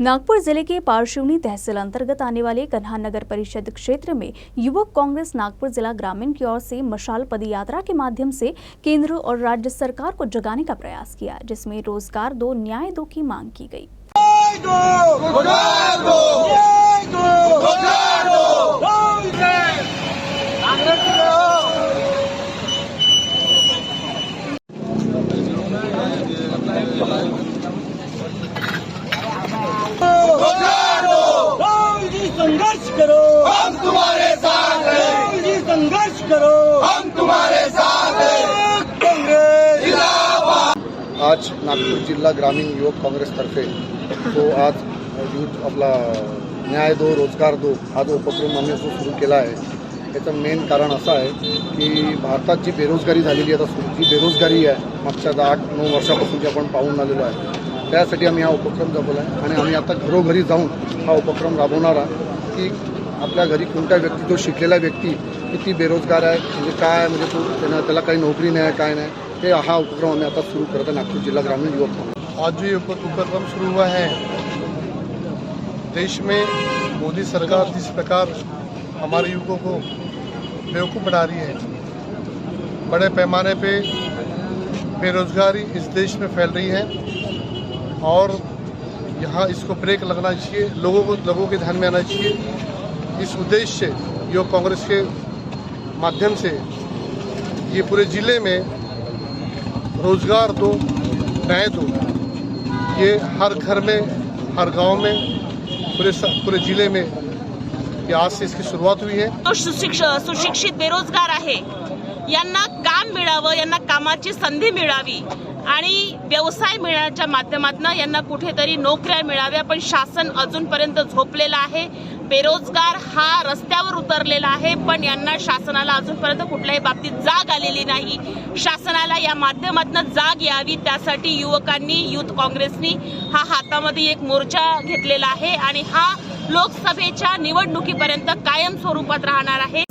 नागपुर जिले के पारशिवनी तहसील अंतर्गत आने वाले कन्हा नगर परिषद क्षेत्र में युवक कांग्रेस नागपुर जिला ग्रामीण की ओर से मशाल पदयात्रा के माध्यम से केंद्र और राज्य सरकार को जगाने का प्रयास किया, जिसमें रोजगार दो न्याय दो की मांग की गई। संघर्ष करो, हम तुम्हारे साथ हैं। संघर्ष करो, हम तुम्हारे साथ हैं। कांग्रेस जिंदाबाद। आज नागपूर जिल्हा ग्रामीण युवक काँग्रेसतर्फे तो आज यूथ आपला न्याय दो रोजगार दो हा जो उपक्रम आम्ही जो सुरू केला आहे याचं मेन कारण असं आहे की भारतात जी बेरोजगारी झालेली आहे, आता जी बेरोजगारी आहे मागच्या 8-9 वर्षापासून जी आपण पाहून आलेलो आहे, त्यासाठी आम्ही हा उपक्रम राबवला आहे आणि आम्ही आता घरोघरी जाऊन हा उपक्रम राबवणार आहे की आपल्या घरी कोणता व्यक्ती जो शिकलेला व्यक्ती किती बेरोजगार आहे, म्हणजे काय म्हणजे तो त्याला काही नोकरी नाही काय नाही, ते हा उपक्रम आम्ही आता सुरू करत आहे नागपूर जिल्हा ग्रामीण युवक काँग्रेस। आज जो ये उपक्रम शुरू हुआ है, देश में मोदी सरकार जिस प्रकार हमारे युवकों को बेवकूफ़ बना रही है, बड़े पैमाने पे बेरोजगारी इस देश में फैल रही है और यहाँ इसको ब्रेक लगना चाहिए, लोगों के ध्यान में आना चाहिए। इस उद्देश्य से युवक कांग्रेस के माध्यम से ये पूरे ज़िले में रोजगार दो न्याय दो, ये हर घर में हर गांव में पूरे ज़िले में ये आज से इसकी शुरुआत हुई है। सुशिक्षित बेरोजगार आहे, यांना काम मिळावं, यांना कामाची संधी मिळावी आणि व्यवसाय मिळण्याच्या माध्यमातून यांना कुठेतरी नोकऱ्या मिळाव्या, पण शासन अजूनपर्यंत झोपलेलं आहे। बेरोजगार हा रस्त्यावर उतरलेला आहे, पण यांना शासनाला अजूनपर्यंत कुठल्याही बाबतीत जाग आलेली नाही। शासनाला या माध्यमातून जाग यावी, त्यासाठी युवकांनी युथ काँग्रेसनी हा हातामध्ये एक मोर्चा घेतलेला आहे आणि हा लोकसभेच्या निवडणुकीपर्यंत कायम स्वरूपात राहणार आहे।